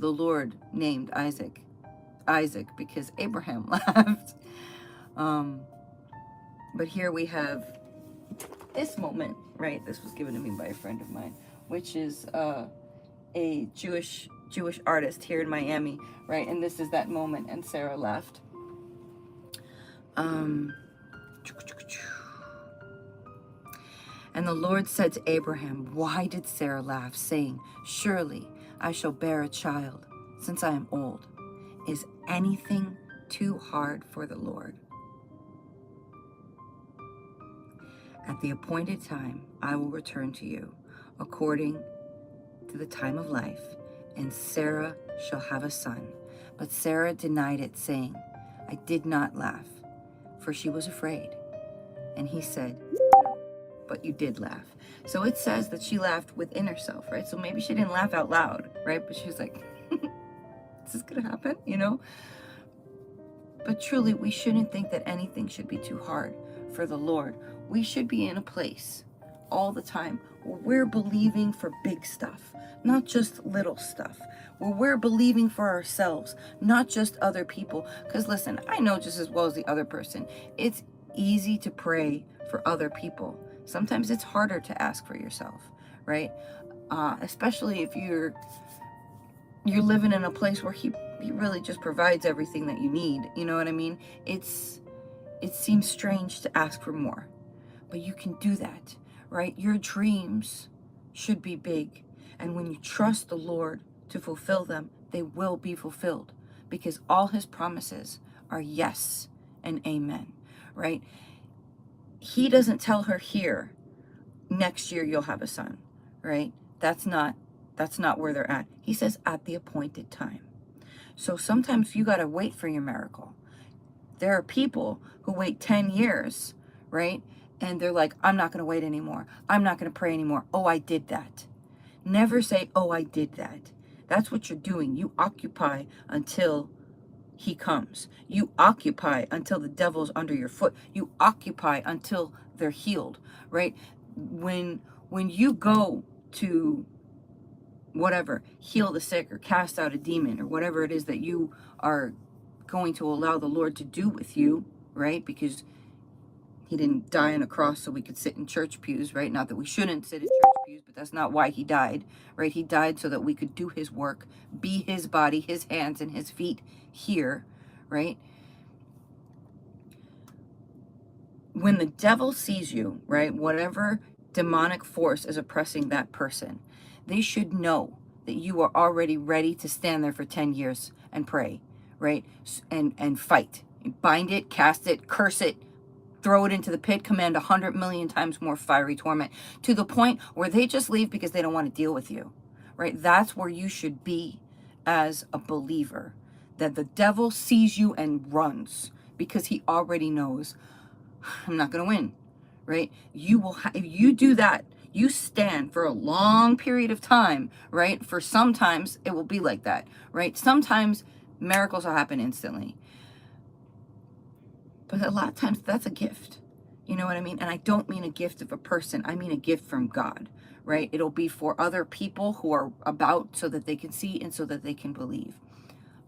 the Lord named Isaac because Abraham laughed. Um, but here we have this moment, right? This was given to me by a friend of mine, which is a Jewish artist here in Miami, right? And this is that moment, and Sarah laughed. Um, and the Lord said to Abraham, "Why did Sarah laugh, saying, 'Surely I shall bear a child, since I am old'? Is anything too hard for the Lord? At the appointed time, I will return to you, according to the time of life, and Sarah shall have a son." But Sarah denied it, saying, "I did not laugh," for she was afraid. And he said, "No, but you did laugh." So it says that she laughed within herself, right? So maybe she didn't laugh out loud, right? But she was like, is this gonna happen, you know? But truly, we shouldn't think that anything should be too hard for the Lord. We should be in a place all the time where we're believing for big stuff, not just little stuff, where we're believing for ourselves, not just other people. Because listen, I know just as well as the other person, it's easy to pray for other people. Sometimes it's harder to ask for yourself, right? Especially if you're living in a place where he really just provides everything that you need. You know what I mean? It seems strange to ask for more, but you can do that, right? Your dreams should be big, and when you trust the Lord to fulfill them, they will be fulfilled, because all his promises are yes and amen, right? He doesn't tell her here, next year you'll have a son, right? That's not where they're at. He says at the appointed time. So sometimes you got to wait for your miracle. There are people who wait 10 years, right? And they're like, I'm not going to wait anymore. I'm not going to pray anymore. Oh, I did that. Never say, oh, I did that. That's what you're doing. You occupy until he comes. You occupy until the devil's under your foot. You occupy until they're healed, right? When you go to whatever, heal the sick or cast out a demon or whatever it is that you are going to allow the Lord to do with you, right? Because he didn't die on a cross so we could sit in church pews, right? Not that we shouldn't sit in church pews, but that's not why he died, right? He died so that we could do his work, be his body, his hands, and his feet here, right? When the devil sees you, right, whatever demonic force is oppressing that person, they should know that you are already ready to stand there for 10 years and pray, right? And fight. Bind it, cast it, curse it, throw it into the pit, command 100 million times more fiery torment, to the point where they just leave because they don't want to deal with you, right? That's where you should be as a believer, that the devil sees you and runs because he already knows, I'm not going to win, right? You will, if you do that, you stand for a long period of time, right? For sometimes it will be like that, right? Sometimes miracles will happen instantly. But a lot of times that's a gift. You know what I mean? And I don't mean a gift of a person. I mean a gift from God, right? It'll be for other people who are about, so that they can see and so that they can believe.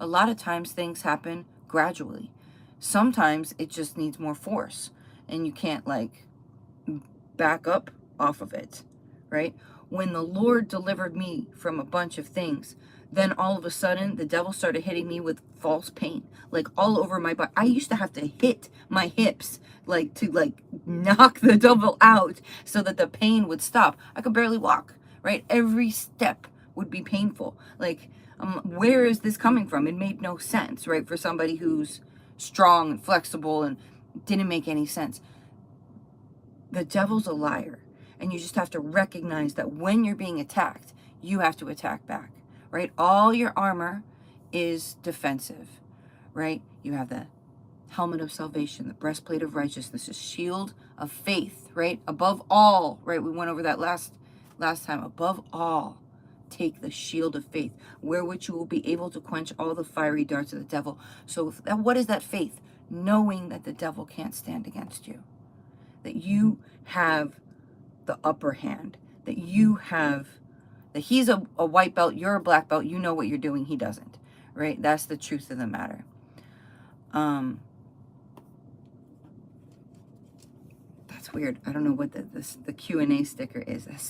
A lot of times things happen gradually. Sometimes it just needs more force and you can't like back up off of it, right? When the Lord delivered me from a bunch of things, then all of a sudden the devil started hitting me with false pain, like all over my body. I used to have to hit my hips like to like knock the devil out so that the pain would stop. I could barely walk, right? Every step would be painful. Like, where is this coming from? It made no sense, right? For somebody who's strong and flexible, and didn't make any sense. The devil's a liar. And you just have to recognize that when you're being attacked, you have to attack back, right? All your armor is defensive, right? You have the helmet of salvation, the breastplate of righteousness, the shield of faith, right? Above all, right? We went over that last time. Above all, take the shield of faith, wherewith you will be able to quench all the fiery darts of the devil. So what is that faith? Knowing that the devil can't stand against you, that you have the upper hand, that you have That he's a white belt, you're a black belt, you know what you're doing, he doesn't, right? That's the truth of the matter. That's weird. I don't know what the Q&A sticker is. That's